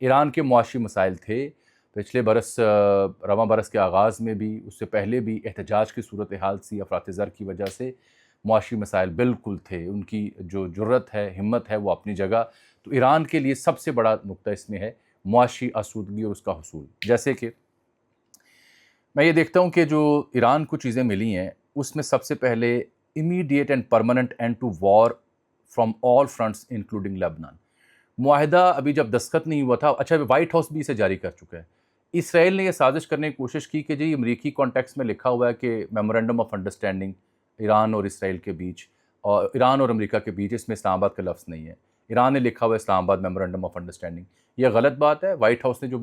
ایران کے معاشی مسائل تھے پچھلے برس، رواں برس کے آغاز میں بھی، اس سے پہلے بھی احتجاج کی صورتحال سی افراط زر کی وجہ سے معاشی مسائل بالکل تھے. ان کی جو جرت ہے، ہمت ہے، وہ اپنی جگہ. تو ایران کے لیے سب سے بڑا نقطہ اس میں ہے معاشی آسودگی اور اس کا حصول. جیسے کہ میں یہ دیکھتا ہوں کہ جو ایران کو چیزیں ملی ہیں اس میں سب سے پہلے immediate and permanent end to war from all fronts including Lebanon. معاہدہ ابھی جب دستخط نہیں ہوا تھا، اچھا وائٹ ہاؤس بھی اسے جاری کر چکا ہے. اسرائیل نے یہ سازش کرنے کی کوشش کی کہ جی امریکی کانٹیکس میں لکھا ہوا ہے کہ میمورنڈم آف انڈرسٹینڈنگ ایران اور اسرائیل کے بیچ، اور ایران اور امریکہ کے بیچ، اس میں اسلام آباد کا لفظ نہیں ہے. ایران نے لکھا ہوا ہے اسلام آباد میمورنڈم آف انڈرسٹینڈنگ. یہ غلط بات ہے. وائٹ ہاؤس نے جو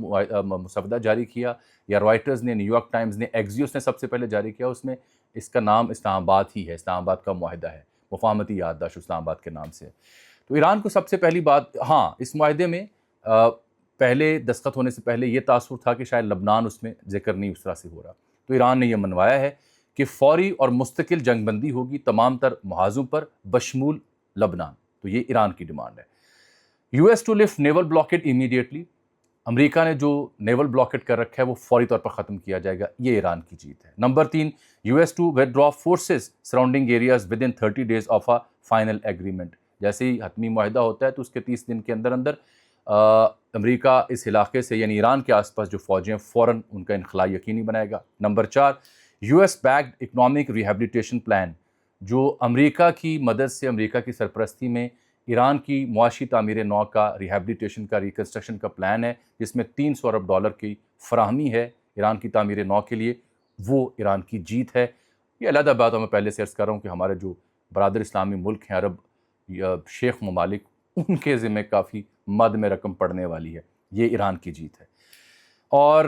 مسودہ جاری کیا، یا رائٹرز نے، نیو یارک ٹائمز نے، ایکزیوس نے سب سے پہلے جاری کیا، اس میں اس کا نام اسلام آباد ہی ہے. اسلام آباد کا معاہدہ ہے، مفاہمتی یادداشت اسلام آباد کے نام سے ہے. تو ایران کو سب سے پہلی بات، ہاں اس معاہدے میں پہلے دستخط ہونے سے پہلے یہ تاثر تھا کہ شاید لبنان اس میں ذکر نہیں اس طرح سے ہو رہا. تو ایران نے یہ منوایا ہے کہ فوری اور مستقل جنگ بندی ہوگی تمام تر محاذوں پر بشمول لبنان. تو یہ ایران کی ڈیمانڈ ہے. U S to lift naval blockade immediately. امریکہ نے جو نیول بلاکیڈ کر رکھا ہے وہ فوری طور پر ختم کیا جائے گا. یہ ایران کی جیت ہے. Number 3، U S to withdraw forces surrounding areas within 30 days of a final agreement. جیسے ہی حتمی معاہدہ ہوتا ہے تو اس کے 30 دن کے اندر اندر امریکہ اس علاقے سے، یعنی ایران کے آس پاس جو فوجیں ہیں، فوراً ان کا انخلاء یقینی بنائے گا. Number 4، U S backed economic rehabilitation plan, جو امریکہ کی مدد سے، امریکہ کی سرپرستی میں ایران کی معاشی تعمیر نو کا، ریہیبلیٹیشن کا، ریکنسٹرکشن کا پلان ہے، جس میں $300 ارب کی فراہمی ہے ایران کی تعمیر نو کے لیے. وہ ایران کی جیت ہے. یہ علیحدہ بات میں پہلے سے عرض کر رہا ہوں کہ ہمارے جو برادر اسلامی ملک ہیں، عرب یا شیخ ممالک، ان کے ذمہ کافی مد میں رقم پڑنے والی ہے. یہ ایران کی جیت ہے. اور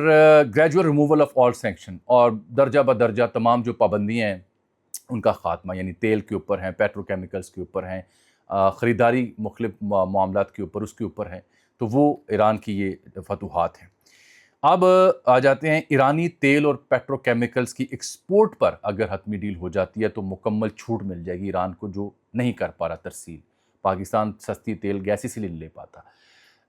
gradual removal of all sanction, اور درجہ بدرجہ تمام جو پابندیاں ہیں ان کا خاتمہ، یعنی تیل کے اوپر ہیں، پیٹرو کیمیکلز کے اوپر ہیں، خریداری مختلف معاملات کے اوپر، اس کے اوپر ہیں. تو وہ ایران کی یہ فتوحات ہیں. اب آ جاتے ہیں ایرانی تیل اور پیٹرو کیمیکلز کی ایکسپورٹ پر اگر حتمی ڈیل ہو جاتی ہے تو مکمل چھوٹ مل جائے گی ایران کو، جو نہیں کر پا رہا ترسیل. پاکستان سستی تیل گیس اسی لیے نہیں لے پاتا.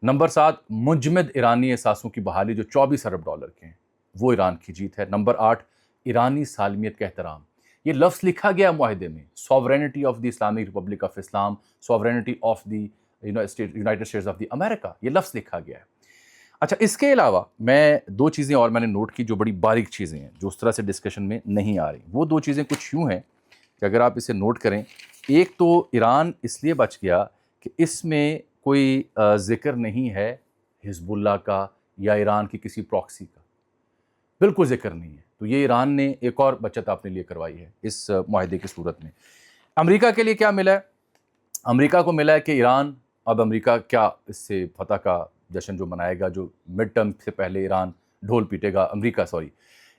نمبر 7، منجمد ایرانی اثاثوں کی بحالی جو $24 ارب کے ہیں، وہ ایران کی جیت ہے. نمبر 8، ایرانی سالمیت کا احترام. یہ لفظ لکھا گیا معاہدے میں، sovereignty of the Islamic Republic of Islam, sovereignty of the United States of the America, یہ لفظ لکھا گیا ہے. اچھا، اس کے علاوہ میں 2 چیزیں اور میں نے نوٹ کی جو بڑی باریک چیزیں ہیں، جو اس طرح سے ڈسکشن میں نہیں آ رہی. وہ 2 چیزیں کچھ یوں ہیں کہ اگر آپ اسے نوٹ کریں. ایک تو ایران اس لیے بچ گیا کہ اس میں کوئی ذکر نہیں ہے حزب اللہ کا یا ایران کی کسی پراکسی کا، بالکل ذکر نہیں ہے. تو یہ ایران نے ایک اور بچت اپنے لیے کروائی ہے اس معاہدے کی صورت میں. امریکہ کے لیے کیا ملا ہے؟ امریکہ کو ملا ہے کہ ایران، اب امریکہ کیا اس سے فتح کا جشن جو منائے گا، جو مڈ ٹرم سے پہلے ایران ڈھول پیٹے گا،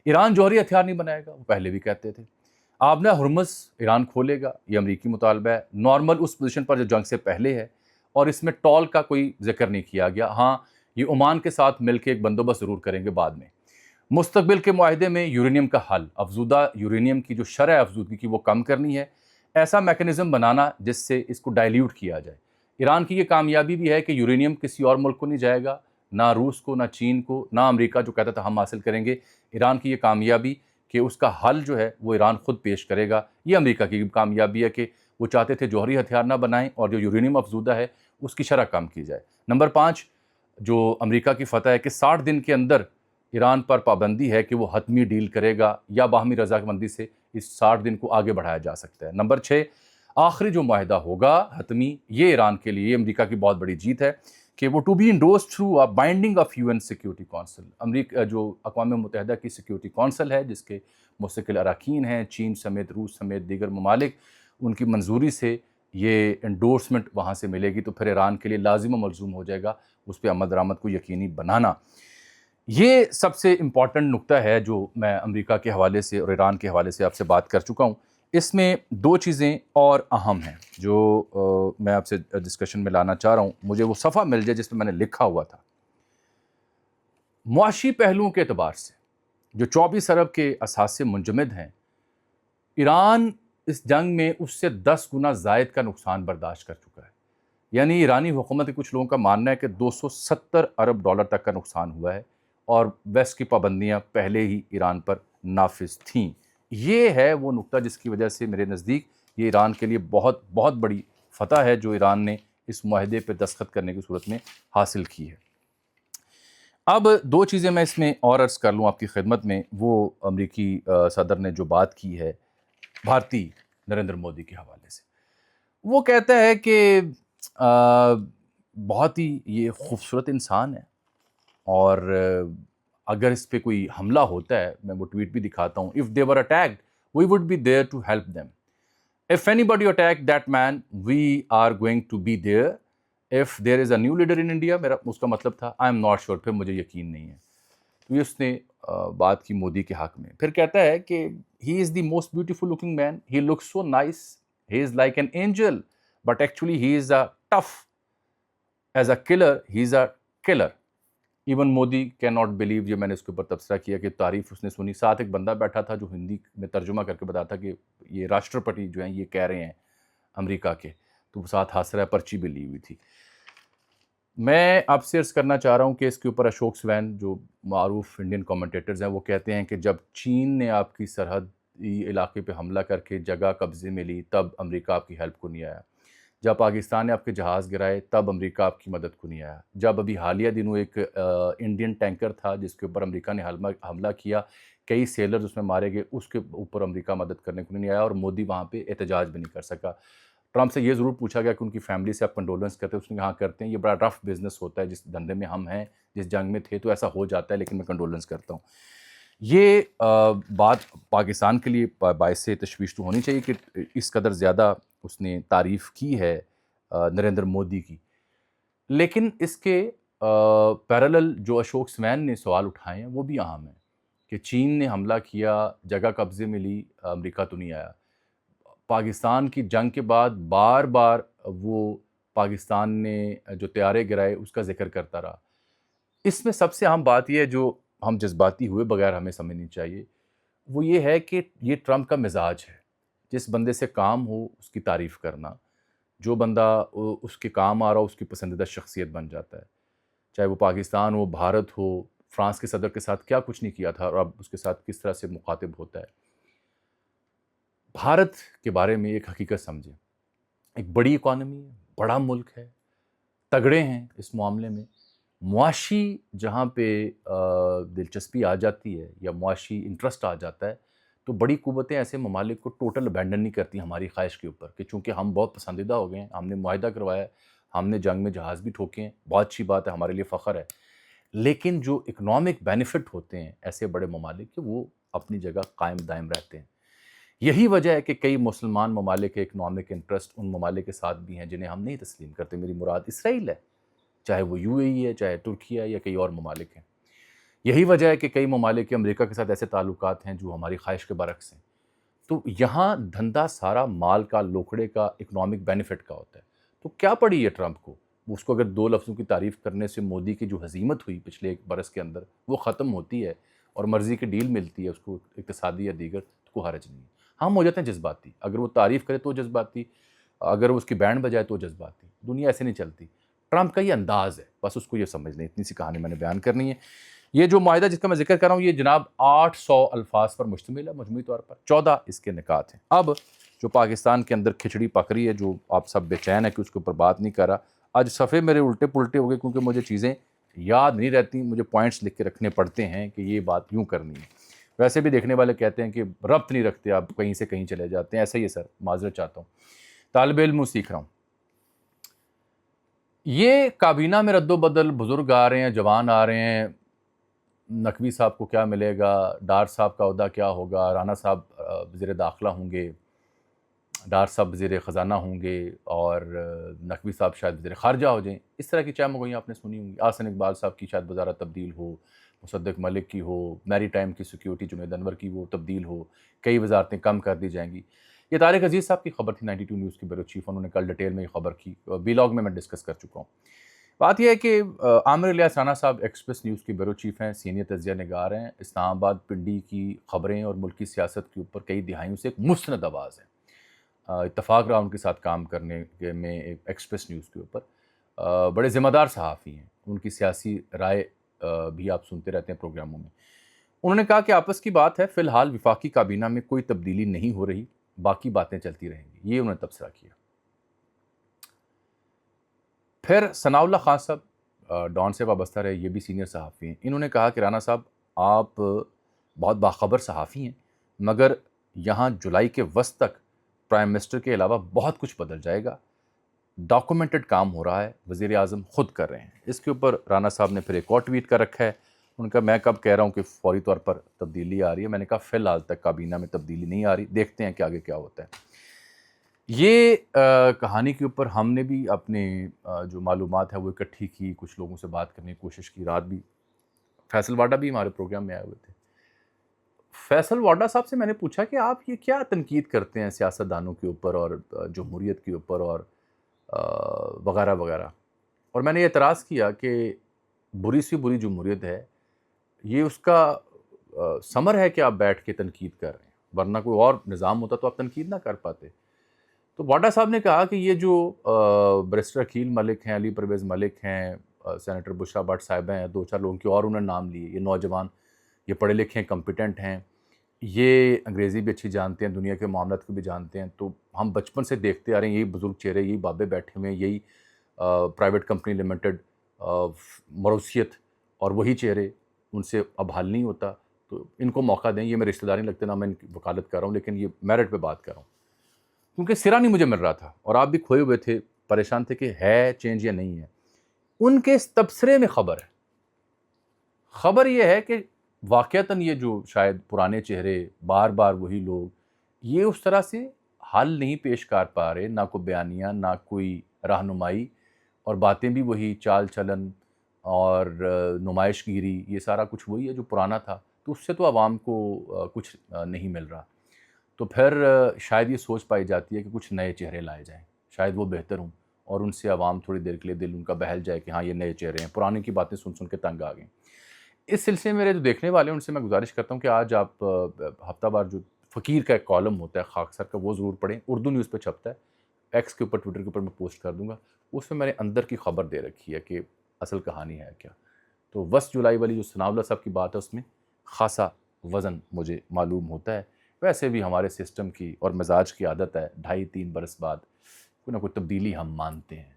ایران جوہری ہتھیار نہیں بنائے گا، وہ پہلے بھی کہتے تھے. آبنہ ہرمز ایران کھولے گا، یہ امریکی مطالبہ ہے. نارمل اس پوزیشن پر جو جنگ سے پہلے ہے، اور اس میں ٹال کا کوئی ذکر نہیں کیا گیا. ہاں، یہ عمان کے ساتھ مل کے ایک بندوبست ضرور کریں گے بعد میں. مستقبل کے معاہدے میں یورینیم کا حل، افزودہ یورینیم کی جو شرح افزودگی کی وہ کم کرنی ہے. ایسا میکنزم بنانا جس سے اس کو ڈائلیوٹ کیا جائے. ایران کی یہ کامیابی بھی ہے کہ یورینیم کسی اور ملک کو نہیں جائے گا، نہ روس کو، نہ چین کو، نہ امریکہ جو کہتا تھا ہم حاصل کریں گے. ایران کی یہ کامیابی کہ اس کا حل جو ہے وہ ایران خود پیش کرے گا. یہ امریکہ کی کامیابی ہے کہ وہ چاہتے تھے جوہری ہتھیار نہ بنائیں، اور جو یورینیم افزودہ ہے اس کی شرح کم کی جائے. نمبر 5، جو امریکہ کی فتح ہے کہ 60 دن کے اندر ایران پر پابندی ہے کہ وہ حتمی ڈیل کرے گا، یا باہمی رضامندی سے اس 60 دن کو آگے بڑھایا جا سکتا ہے. نمبر 6، آخری جو معاہدہ ہوگا حتمی، یہ ایران کے لیے، یہ امریکہ کی بہت بڑی جیت ہے کہ وہ to be endorsed through a binding of UN security council. امریکہ جو اقوام متحدہ کی سیکیورٹی کونسل ہے، جس کے مستقل اراکین ہیں، چین سمیت، روس سمیت دیگر ممالک، ان کی منظوری سے یہ انڈورسمنٹ وہاں سے ملے گی. تو پھر ایران کے لیے لازم و ملزوم ہو جائے گا اس پہ عمل درآمد کو یقینی بنانا. یہ سب سے امپورٹنٹ نقطہ ہے جو میں امریکہ کے حوالے سے اور ایران کے حوالے سے آپ سے بات کر چکا ہوں. اس میں 2 چیزیں اور اہم ہیں جو میں آپ سے ڈسکشن میں لانا چاہ رہا ہوں. مجھے وہ صفحہ مل جائے جس پہ میں نے لکھا ہوا تھا. معاشی پہلوؤں کے اعتبار سے جو 24 ارب کے اثاثے منجمد ہیں، ایران اس جنگ میں اس سے 10 گنا زائد کا نقصان برداشت کر چکا ہے. یعنی ایرانی حکومت کے کچھ لوگوں کا ماننا ہے کہ 270 ارب ڈالر تک کا نقصان ہوا ہے، اور ویسٹ کی پابندیاں پہلے ہی ایران پر نافذ تھیں۔ یہ ہے وہ نقطہ جس کی وجہ سے میرے نزدیک یہ ایران کے لیے بہت بہت بڑی فتح ہے جو ایران نے اس معاہدے پہ دستخط کرنے کی صورت میں حاصل کی ہے۔ اب دو چیزیں میں اس میں اور عرض کر لوں آپ کی خدمت میں، وہ امریکی صدر نے جو بات کی ہے بھارتی نریندر مودی کے حوالے سے، وہ کہتا ہے کہ بہت ہی یہ خوبصورت انسان ہے، اور اگر اس پہ کوئی حملہ ہوتا ہے، میں وہ ٹویٹ بھی دکھاتا ہوں، if they were attacked we would be there to help them, if anybody attacked that man we are going to be there, if there is a new leader in India، میرا اس کا مطلب تھا I am not sure، پھر مجھے یقین نہیں ہے۔ تو یہ اس نے بات کی مودی کے حق میں۔ پھر کہتا ہے کہ he is the most beautiful looking man, he looks so nice, he is like an angel, but actually he is a tough, as a killer he is a killer. Even Modi can not believe, یہ میں نے اس کے اوپر تبصرہ کیا کہ تعریف اس نے سنی، ساتھ ایک بندہ بیٹھا تھا جو ہندی میں ترجمہ کر کے بتاتا کہ یہ راشٹرپتی جو ہیں یہ کہہ رہے ہیں امریکہ کے، تو وہ ساتھ ہنس رہا ہے، پرچی بھی لی ہوئی تھی۔ میں آپ سے عرض کرنا چاہ رہا ہوں کہ اس کے اوپر اشوک سوین جو معروف انڈین کمنٹیٹرز ہیں وہ کہتے ہیں کہ جب چین نے آپ کی سرحدی علاقے پہ حملہ کر کے جگہ قبضے میں لی تب امریکہ آپ کی ہیلپ کو نہیں آیا، جب پاکستان نے آپ کے جہاز گرائے تب امریکہ آپ کی مدد کو نہیں آیا، جب ابھی حالیہ دنوں ایک انڈین ٹینکر تھا جس کے اوپر امریکہ نے حملہ کیا، کئی سیلرز اس میں مارے گئے، اس کے اوپر امریکہ مدد کرنے کو نہیں آیا، اور مودی وہاں پہ احتجاج بھی نہیں کر سکا۔ ٹرمپ سے یہ ضرور پوچھا گیا کہ ان کی فیملی سے آپ کنڈولنس کرتے ہیں، اس نے کہا کرتے ہیں، یہ بڑا رف بزنس ہوتا ہے، جس دھندے میں ہم ہیں، جس جنگ میں تھے تو ایسا ہو جاتا ہے، لیکن میں کنڈولنس کرتا ہوں۔ یہ بات پاکستان کے لیے باعث تشویش تو ہونی چاہیے کہ اس قدر زیادہ اس نے تعریف کی ہے نریندر مودی کی، لیکن اس کے پیرالل جو اشوک سوین نے سوال اٹھائے ہیں وہ بھی اہم ہیں کہ چین نے حملہ کیا، جگہ قبضے میں لی، امریکہ تو نہیں آیا۔ پاکستان کی جنگ کے بعد بار بار وہ پاکستان نے جو طیارے گرائے اس کا ذکر کرتا رہا۔ اس میں سب سے اہم بات یہ ہے جو ہم جذباتی ہوئے بغیر ہمیں سمجھنی چاہیے، وہ یہ ہے کہ یہ ٹرمپ کا مزاج ہے، جس بندے سے کام ہو اس کی تعریف کرنا، جو بندہ اس کے کام آ رہا ہو اس کی پسندیدہ شخصیت بن جاتا ہے، چاہے وہ پاکستان ہو، بھارت ہو، فرانس کے صدر کے ساتھ کیا کچھ نہیں کیا تھا اور اب اس کے ساتھ کس طرح سے مخاطب ہوتا ہے۔ بھارت کے بارے میں ایک حقیقت سمجھیں، ایک بڑی اکانومی ہے، بڑا ملک ہے، تگڑے ہیں اس معاملے میں، معاشی جہاں پہ دلچسپی آ جاتی ہے یا معاشی انٹرسٹ آ جاتا ہے تو بڑی قوتیں ایسے ممالک کو ٹوٹل ابینڈن نہیں کرتی ہماری خواہش کے اوپر، کہ چونکہ ہم بہت پسندیدہ ہو گئے ہیں، ہم نے معاہدہ کروایا ہے، ہم نے جنگ میں جہاز بھی ٹھوکے ہیں، بہت اچھی بات ہے، ہمارے لیے فخر ہے، لیکن جو اکنامک بینیفٹ ہوتے ہیں ایسے بڑے ممالک کے وہ اپنی جگہ قائم دائم رہتے ہیں۔ یہی وجہ ہے کہ کئی مسلمان ممالک کے اکنامک انٹرسٹ ان ممالک کے ساتھ بھی ہیں جنہیں ہم نہیں تسلیم کرتے۔ میری مراد اسرائیل ہے، چاہے وہ UAE ہے، چاہے ترکی ہے یا کئی اور ممالک ہیں۔ یہی وجہ ہے کہ کئی ممالک کے امریکہ کے ساتھ ایسے تعلقات ہیں جو ہماری خواہش کے برعکس ہیں۔ تو یہاں دھندا سارا مال کا، لوکڑے کا، اکنامک بینیفٹ کا ہوتا ہے۔ تو کیا پڑی ہے ٹرمپ کو؟ اس کو اگر دو لفظوں کی تعریف کرنے سے مودی کی جو ہزیمت ہوئی پچھلے ایک برس کے اندر وہ ختم ہوتی ہے اور مرضی کی ڈیل ملتی ہے اس کو اقتصادی یا دیگر، تو کوئی حرج نہیں ہے۔ ہم ہو جاتے ہیں جذباتی، اگر وہ تعریف کرے تو جذباتی، اگر اس کی بینڈ بجائے تو جذباتی۔ دنیا ایسے نہیں چلتی۔ ٹرمپ کا یہ انداز ہے، بس اس کو یہ سمجھ لیں، اتنی سی کہانی میں نے بیان کرنی ہے۔ یہ جو معاہدہ جس کا میں ذکر کر رہا ہوں یہ جناب 800 الفاظ پر مشتمل ہے مجموعی طور پر، 14 اس کے نکات ہیں۔ اب جو پاکستان کے اندر کھچڑی پک رہی ہے، جو آپ سب بے چین ہے کہ اس کے اوپر بات نہیں کر رہا، آج صفحے میرے الٹے پلٹے ہو گئے کیونکہ مجھے چیزیں یاد نہیں رہتی، مجھے پوائنٹس لکھ کے رکھنے پڑتے ہیں کہ یہ بات یوں کرنی ہے۔ ویسے بھی دیکھنے والے کہتے ہیں کہ ربط نہیں رکھتے آپ، کہیں سے کہیں چلے جاتے ہیں، ایسا ہی ہے سر، معذرت چاہتا ہوں، طالب علم ہوں، سیکھ رہا ہوں۔ یہ کابینہ میں رد و بدل، بزرگ آ رہے ہیں، جوان آ رہے ہیں، نقوی صاحب کو کیا ملے گا، ڈار صاحب کا عہدہ کیا ہوگا، رانا صاحب وزیر داخلہ ہوں گے، ڈار صاحب وزیر خزانہ ہوں گے، اور نقوی صاحب شاید وزیر خارجہ ہو جائیں، اس طرح کی چائے مگوئیاں آپ نے سنی ہوں گی۔ آحسن اقبال صاحب کی شاید وزارت تبدیل ہو، مصدق ملک کی ہو، میری ٹائم کی سیکیورٹی جنید انور کی وہ تبدیل ہو، کئی وزارتیں کم کر دی جائیں گی۔ یہ طارق عزیز صاحب کی خبر تھی 92 نیوز کی بیورو چیف، انہوں نے کل ڈیٹیل میں یہ خبر کی، ویلاگ میں ڈسکس کر چکا ہوں۔ بات یہ ہے کہ عامر الیاس رانا صاحب ایکسپریس نیوز کے بیورو چیف ہیں، سینئر تجزیہ نگار ہیں، اسلام آباد پنڈی کی خبریں اور ملکی سیاست کے اوپر کئی دہائیوں سے ایک مستند آواز ہے۔ اتفاق رہا ان کے ساتھ کام کرنے کے میں ایکسپریس نیوز کے اوپر. بڑے ذمہ دار صحافی ہیں, ان کی سیاسی رائے بھی آپ سنتے رہتے ہیں پروگراموں میں. انہوں نے کہا کہ آپس کی بات ہے, فی الحال وفاقی کابینہ میں کوئی تبدیلی نہیں ہو رہی, باقی باتیں چلتی رہیں گی. یہ انہوں نے تبصرہ کیا. پھر ثناء اللہ خان صاحب ڈان سے وابستہ رہے, یہ بھی سینئر صحافی ہیں. انہوں نے کہا کہ رانا صاحب آپ بہت باخبر صحافی ہیں, مگر یہاں جولائی کے وسط تک پرائم منسٹر کے علاوہ بہت کچھ بدل جائے گا. ڈاکومنٹڈ کام ہو رہا ہے, وزیر اعظم خود کر رہے ہیں. اس کے اوپر رانا صاحب نے پھر ایک اور ٹویٹ کر رکھا ہے. ان کا میں کب کہہ رہا ہوں کہ فوری طور پر تبدیلی آ رہی ہے. میں نے کہا فی الحال تک کابینہ میں تبدیلی نہیں آ رہی, دیکھتے ہیں کہ آگے کیا ہوتا ہے. یہ کہانی کے اوپر ہم نے بھی اپنے جو معلومات ہے وہ اکٹھی کی, کچھ لوگوں سے بات کرنے کی کوشش کی. رات بھی فیصل واڈا بھی ہمارے پروگرام میں آئے ہوئے تھے. فیصل واڈا صاحب سے میں نے پوچھا کہ آپ یہ کیا تنقید کرتے ہیں سیاستدانوں کے اوپر اور جمہوریت کے اوپر اور وغیرہ وغیرہ, اور میں نے اعتراض کیا کہ بری سی بری جمہوریت ہے, یہ اس کا ثمر ہے کہ آپ بیٹھ کے تنقید کر رہے ہیں, ورنہ کوئی اور نظام ہوتا تو آپ تنقید نہ کر پاتے. تو واڈا صاحب نے کہا کہ یہ جو بیرسٹر عقیل ملک ہیں, علی پرویز ملک ہیں, سینیٹر بشرا بٹ صاحبہ ہیں, 2-4 لوگوں کے اور انہوں نے نام لیے. یہ نوجوان, یہ پڑھے لکھے ہیں, کمپیٹنٹ ہیں, یہ انگریزی بھی اچھی جانتے ہیں, دنیا کے معاملات کو بھی جانتے ہیں. تو ہم بچپن سے دیکھتے آ رہے ہیں یہی بزرگ چہرے, یہی بابے بیٹھے ہوئے ہیں, یہی پرائیویٹ کمپنی لمیٹڈ موروثیت, اور وہی چہرے, ان سے اب حل نہیں ہوتا. تو ان کو موقع دیں. یہ میں رشتہ داری لگتے نا, میں ان کی وکالت کر رہا ہوں, لیکن یہ میرٹ پہ بات کر رہا ہوں کیونکہ سرا نہیں مجھے مل رہا تھا, اور آپ بھی کھوئے ہوئے تھے, پریشان تھے کہ ہے چینج یا نہیں ہے. ان کے اس تبصرے میں خبر ہے. خبر یہ ہے کہ واقعتاً یہ جو شاید پرانے چہرے, بار بار وہی لوگ, یہ اس طرح سے حل نہیں پیش کر پا رہے, نہ کوئی بیانیہ, نہ کوئی رہنمائی, اور باتیں بھی وہی, چال چلن اور نمائش گیری, یہ سارا کچھ وہی ہے جو پرانا تھا. تو اس سے تو عوام کو کچھ نہیں مل رہا. تو پھر شاید یہ سوچ پائی جاتی ہے کہ کچھ نئے چہرے لائے جائیں, شاید وہ بہتر ہوں, اور ان سے عوام تھوڑی دیر کے لیے دل ان کا بہل جائے کہ ہاں یہ نئے چہرے ہیں. پرانے کی باتیں سن سن کے تنگ آ گئیں. اس سلسلے میں میرے جو دیکھنے والے ہیں ان سے میں گزارش کرتا ہوں کہ آج آپ ہفتہ بار جو فقیر کا ایک کالم ہوتا ہے خاکسار کا, وہ ضرور پڑھیں. اردو نیوز پہ چھپتا ہے, ایکس کے اوپر, ٹویٹر کے اوپر میں پوسٹ کر دوں گا. اس میں میں نے اندر کی خبر دے رکھی ہے کہ اصل کہانی ہے کیا. تو 20 جولائی والی جو ثناء اللہ صاحب کی بات ہے, اس میں خاصا وزن مجھے معلوم ہوتا ہے. ویسے بھی ہمارے سسٹم کی اور مزاج کی عادت ہے 2.5-3 برس بعد کوئی نہ کوئی تبدیلی ہم مانتے ہیں,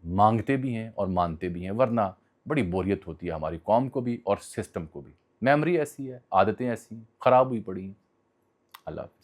مانگتے بھی ہیں اور مانتے بھی ہیں, ورنہ بڑی بوریت ہوتی ہے ہماری قوم کو بھی اور سسٹم کو بھی. میموری ایسی ہے, عادتیں ایسی ہیں, خراب ہوئی پڑی ہیں. اللہ حافظ.